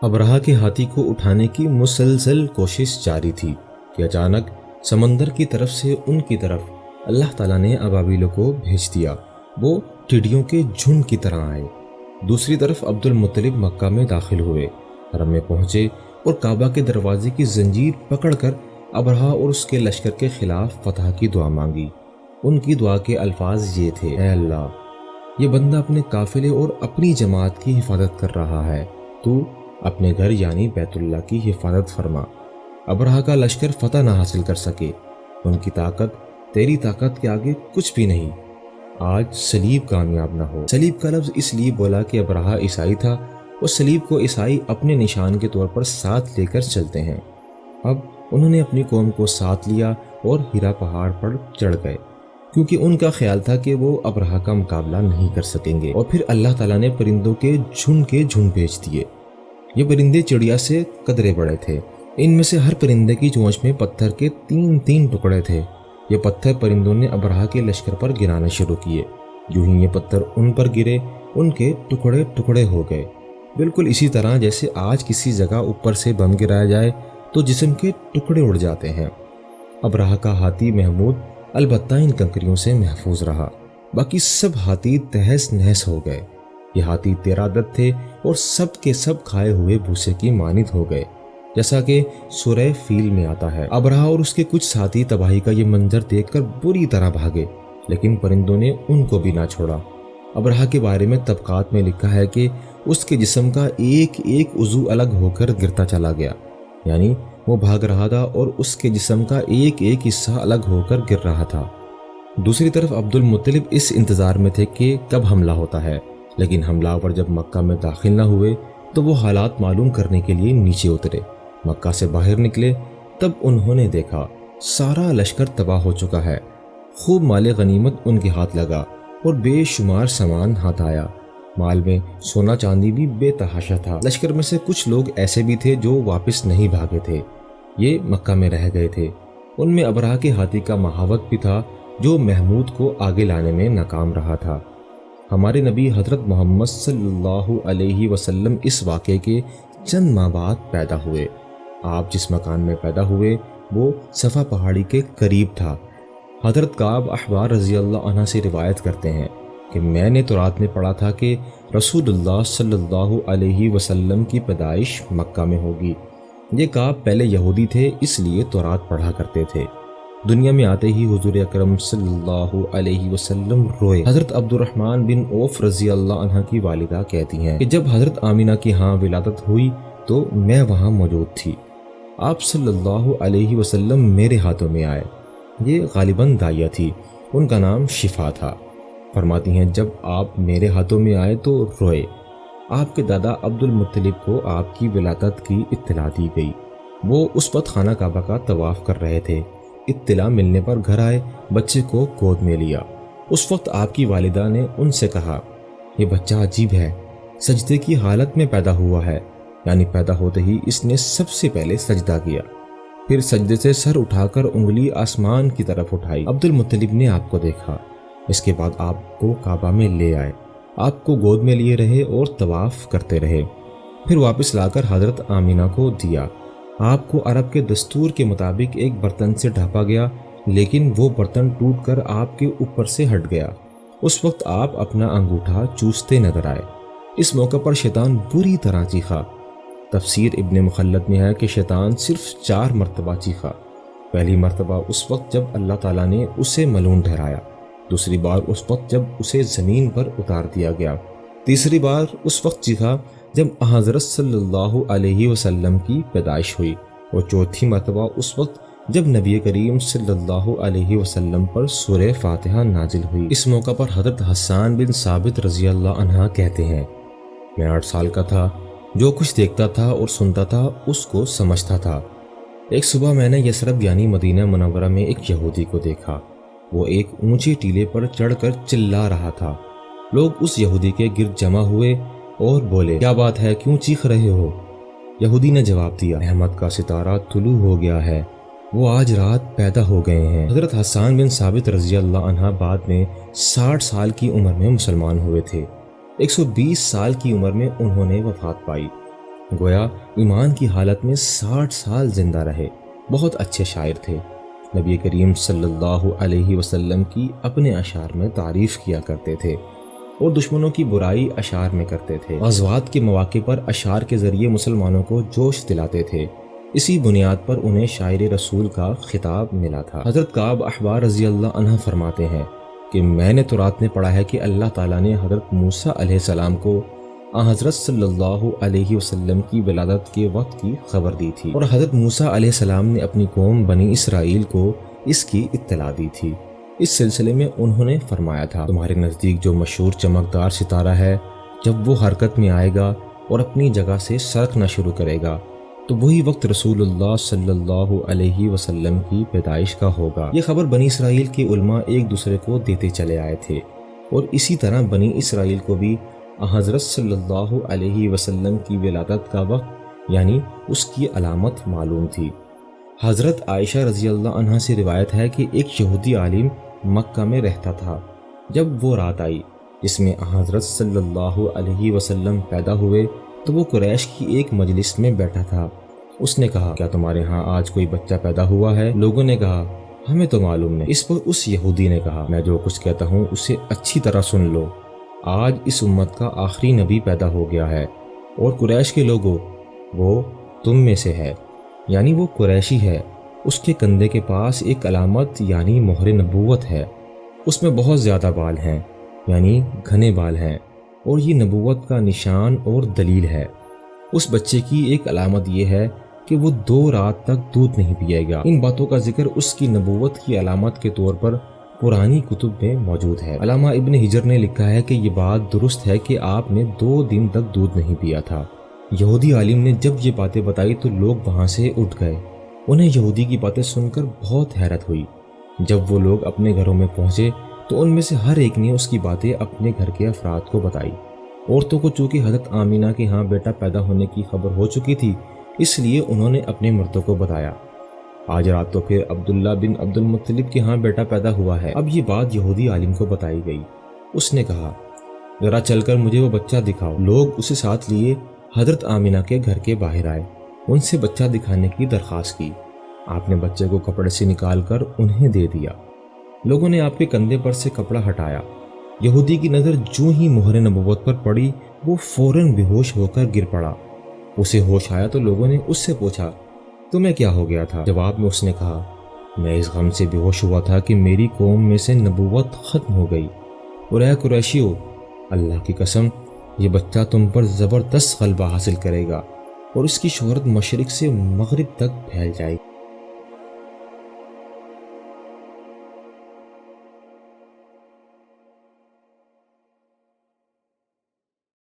ابرہہ کے ہاتھی کو اٹھانے کی مسلسل کوشش جاری تھی کہ اچانک سمندر کی طرف سے ان کی طرف اللہ تعالیٰ نے ابابیلوں کو بھیج دیا۔ وہ ٹڈیوں کے جھنڈ کی طرح آئے۔ دوسری طرف عبد المطلب مکہ میں داخل ہوئے، حرم میں پہنچے اور کعبہ کے دروازے کی زنجیر پکڑ کر ابرہہ اور اس کے لشکر کے خلاف فتح کی دعا مانگی۔ ان کی دعا کے الفاظ یہ تھے: اے اللہ، یہ بندہ اپنے قافلے اور اپنی جماعت کی حفاظت کر رہا ہے، تو اپنے گھر یعنی بیت اللہ کی حفاظت فرما۔ ابرہہ کا لشکر فتح نہ حاصل کر سکے، ان کی طاقت تیری طاقت کے آگے کچھ بھی نہیں۔ آج صلیب کامیاب نہ ہو۔ صلیب کا لفظ اس لیے بولا کہ ابرہہ عیسائی تھا اور صلیب کو عیسائی اپنے نشان کے طور پر ساتھ لے کر چلتے ہیں۔ اب انہوں نے اپنی قوم کو ساتھ لیا اور ہیرا پہاڑ پر چڑھ گئے، کیونکہ ان کا خیال تھا کہ وہ ابرہہ کا مقابلہ نہیں کر سکیں گے۔ اور پھر اللہ تعالیٰ نے پرندوں کے جھنڈ بھیج دیے۔ یہ پرندے چڑیا سے قدرے بڑے تھے۔ ان میں سے ہر پرندے کی چونچ میں پتھر کے 3 ٹکڑے تھے۔ یہ پتھر پرندوں نے ابرہہ کے لشکر پر گرانا شروع کیے۔ جو ہی یہ پتھر ان پر گرے، ان کے ٹکڑے ٹکڑے ہو گئے، بالکل اسی طرح جیسے آج کسی جگہ اوپر سے بم گرایا جائے تو جسم کے ٹکڑے اڑ جاتے ہیں۔ ابرہہ کا ہاتھی محمود البتہ ان کنکریوں سے محفوظ رہا، باقی سب ہاتھی تہس نہس ہو گئے۔ یہ ہاتھی 13 عدد تھے اور سب کے سب کھائے ہوئے بھوسے کی مانند ہو گئے، جیسا کہ سورہ فیل میں آتا ہے۔ ابرہہ اور اس کے کچھ ساتھی تباہی کا یہ منظر دیکھ کر بری طرح بھاگے، لیکن پرندوں نے ان کو بھی نہ چھوڑا۔ ابرہہ کے بارے میں طبقات میں لکھا ہے کہ اس کے جسم کا ایک ایک عضو الگ ہو کر گرتا چلا گیا، یعنی وہ بھاگ رہا تھا اور اس کے جسم کا ایک ایک حصہ الگ ہو کر گر رہا تھا۔ دوسری طرف عبد المطلب اس انتظار میں تھے کہ کب حملہ ہوتا ہے، لیکن حملہ آور جب مکہ میں داخل نہ ہوئے تو وہ حالات معلوم کرنے کے لیے نیچے اترے۔ مکہ سے باہر نکلے تب انہوں نے دیکھا سارا لشکر تباہ ہو چکا ہے۔ خوب مال غنیمت ان کے ہاتھ لگا اور بے شمار سامان ہاتھ آیا۔ مال میں سونا چاندی بھی بے تحاشا تھا۔ لشکر میں سے کچھ لوگ ایسے بھی تھے جو واپس نہیں بھاگے تھے، یہ مکہ میں رہ گئے تھے۔ ان میں ابرہہ کے ہاتھی کا مہاوت بھی تھا جو محمود کو آگے لانے میں ناکام رہا تھا۔ ہمارے نبی حضرت محمد صلی اللہ علیہ وسلم اس واقعے کے چند ماہ بعد پیدا ہوئے۔ آپ جس مکان میں پیدا ہوئے وہ صفا پہاڑی کے قریب تھا۔ حضرت کعب احبار رضی اللہ عنہ سے روایت کرتے ہیں کہ میں نے تورات میں پڑھا تھا کہ رسول اللہ صلی اللہ علیہ وسلم کی پیدائش مکہ میں ہوگی۔ یہ کعب پہلے یہودی تھے، اس لیے تورات پڑھا کرتے تھے۔ دنیا میں آتے ہی حضور اکرم صلی اللہ علیہ وسلم روئے۔ حضرت عبد الرحمن بن عوف رضی اللہ عنہ کی والدہ کہتی ہیں کہ جب حضرت آمینہ کی ہاں ولادت ہوئی تو میں وہاں موجود تھی۔ آپ صلی اللہ علیہ وسلم میرے ہاتھوں میں آئے۔ یہ غالباً دائیا تھی، ان کا نام شفا تھا۔ فرماتی ہیں جب آپ میرے ہاتھوں میں آئے تو روئے۔ آپ کے دادا عبد المطلب کو آپ کی ولادت کی اطلاع دی گئی۔ وہ اس وقت خانہ کعبہ کا طواف کر رہے تھے۔ اطلاع ملنے پر گھر آئے، بچے کو گود میں لیا۔ اس وقت آپ کی والدہ نے ان سے کہا، یہ بچہ عجیب ہے، سجدے کی حالت میں پیدا ہوا ہے، یعنی پیدا ہوتے ہی اس نے سب سے پہلے سجدہ کیا، پھر سجدے سے سر اٹھا کر انگلی آسمان کی طرف اٹھائی۔ عبد المطلب نے آپ کو دیکھا، اس کے بعد آپ کو کعبہ میں لے آئے، آپ کو گود میں لیے رہے اور طواف کرتے رہے، پھر واپس لا کر حضرت آمینہ کو دیا۔ آپ کو عرب کے دستور کے مطابق ایک برتن سے ڈھانپا گیا، لیکن وہ برتن ٹوٹ کر آپ کے اوپر سے ہٹ گیا۔ اس وقت آپ اپنا انگوٹھا چوستے نظر آئے۔ اس موقع پر شیطان بری طرح چیخا۔ تفسیر ابن مخلد میں ہے کہ شیطان صرف 4 مرتبہ چیخا۔ پہلی مرتبہ اس وقت جب اللہ تعالیٰ نے اسے ملعون ٹھہرایا، دوسری بار اس وقت جب اسے زمین پر اتار دیا گیا، تیسری بار اس وقت چیخا جب حضرت صلی اللہ علیہ وسلم کی پیدائش ہوئی، اور چوتھی مرتبہ اس وقت جب نبی کریم صلی اللہ علیہ وسلم پر سورہ فاتحہ نازل ہوئی۔ اس موقع پر حضرت حسان بن ثابت رضی اللہ عنہ کہتے ہیں، میں 8 سال کا تھا، جو کچھ دیکھتا تھا اور سنتا تھا اس کو سمجھتا تھا۔ ایک صبح میں نے یثرب یعنی مدینہ منورہ میں ایک یہودی کو دیکھا۔ وہ ایک اونچے ٹیلے پر چڑھ کر چلا رہا تھا۔ لوگ اس یہودی کے گرد جمع ہوئے اور بولے، کیا بات ہے، کیوں چیخ رہے ہو؟ یہودی نے جواب دیا، احمد کا ستارہ طلوع ہو گیا ہے، وہ آج رات پیدا ہو گئے ہیں۔ حضرت حسان بن ثابت رضی اللہ عنہ بعد میں 60 سال کی عمر میں مسلمان ہوئے تھے۔ 120 سال کی عمر میں انہوں نے وفات پائی۔ گویا ایمان کی حالت میں 60 سال زندہ رہے۔ بہت اچھے شاعر تھے۔ نبی کریم صلی اللہ علیہ وسلم کی اپنے اشعار میں تعریف کیا کرتے تھے اور دشمنوں کی برائی اشعار میں کرتے تھے۔ غزوات کے مواقع پر اشعار کے ذریعے مسلمانوں کو جوش دلاتے تھے۔ اسی بنیاد پر انہیں شاعر رسول کا خطاب ملا تھا۔ حضرت کعب احبار رضی اللہ عنہ فرماتے ہیں کہ میں نے تورات میں پڑھا ہے کہ اللہ تعالیٰ نے حضرت موسیٰ علیہ السلام کو حضرت صلی اللہ علیہ وسلم کی ولادت کے وقت کی خبر دی تھی، اور حضرت موسیٰ علیہ السلام نے اپنی قوم بنی اسرائیل کو اس کی اطلاع دی تھی۔ اس سلسلے میں انہوں نے فرمایا تھا، تمہارے نزدیک جو مشہور چمکدار ستارہ ہے، جب وہ حرکت میں آئے گا اور اپنی جگہ سے سرکنا شروع کرے گا تو وہی وقت رسول اللہ صلی اللہ علیہ وسلم کی پیدائش کا ہوگا۔ یہ خبر بنی اسرائیل کے علماء ایک دوسرے کو دیتے چلے آئے تھے، اور اسی طرح بنی اسرائیل کو بھی حضرت صلی اللہ علیہ وسلم کی ولادت کا وقت یعنی اس کی علامت معلوم تھی۔ حضرت عائشہ رضی اللہ عنہ سے روایت ہے کہ ایک یہودی عالم مکہ میں رہتا تھا۔ جب وہ رات آئی جس میں حضرت صلی اللہ علیہ وسلم پیدا ہوئے تو وہ قریش کی ایک مجلس میں بیٹھا تھا۔ اس نے کہا، کیا تمہارے ہاں آج کوئی بچہ پیدا ہوا ہے؟ لوگوں نے کہا، ہمیں تو معلوم نہیں۔ اس پر اس یہودی نے کہا، میں جو کچھ کہتا ہوں اسے اچھی طرح سن لو۔ آج اس امت کا آخری نبی پیدا ہو گیا ہے، اور قریش کے لوگوں وہ تم میں سے ہے، یعنی وہ قریشی ہے۔ اس کے کندھے کے پاس ایک علامت یعنی مہر نبوت ہے، اس میں بہت زیادہ بال ہیں یعنی گھنے بال ہیں، اور یہ نبوت کا نشان اور دلیل ہے۔ اس بچے کی ایک علامت یہ ہے کہ وہ 2 رات تک دودھ نہیں پیے گا۔ ان باتوں کا ذکر اس کی نبوت کی علامت کے طور پر پرانی کتب میں موجود ہے۔ علامہ ابن حجر نے لکھا ہے کہ یہ بات درست ہے کہ آپ نے 2 دن تک دودھ نہیں پیا تھا۔ یہودی عالم نے جب یہ باتیں بتائی تو لوگ وہاں سے اٹھ گئے۔ انہیں یہودی کی باتیں سن کر بہت حیرت ہوئی۔ جب وہ لوگ اپنے گھروں میں پہنچے تو ان میں سے ہر ایک نے اس کی باتیں اپنے گھر کے افراد کو بتائی۔ عورتوں کو چونکہ حضرت آمینہ کے ہاں بیٹا پیدا ہونے کی خبر ہو چکی تھی، اس لیے انہوں نے اپنے مردوں کو بتایا، آج رات تو پھر عبداللہ بن عبد المطلب کے ہاں بیٹا پیدا ہوا ہے۔ اب یہ بات یہودی عالم کو بتائی گئی۔ اس نے کہا، ذرا چل کر مجھے وہ بچہ دکھاؤ۔ لوگ اسے ساتھ لیے حضرت آمینہ کے گھر کے باہر آئے، ان سے بچہ دکھانے کی درخواست کی۔ آپ نے بچے کو کپڑے سے نکال کر انہیں دے دیا۔ لوگوں نے آپ کے کندھے پر سے کپڑا ہٹایا۔ یہودی کی نظر جو ہی مہر نبوت پر پڑی وہ فوراً بے ہوش ہو کر گر پڑا۔ اسے ہوش آیا تو لوگوں نے اس سے پوچھا، تمہیں کیا ہو گیا تھا؟ جواب میں اس نے کہا، میں اس غم سے بے ہوش ہوا تھا کہ میری قوم میں سے نبوت ختم ہو گئی، اور اے قریشیو، اللہ کی قسم یہ بچہ تم پر زبردست غلبہ حاصل کرے گا اور اس کی شہرت مشرق سے مغرب تک پھیل جائے گی۔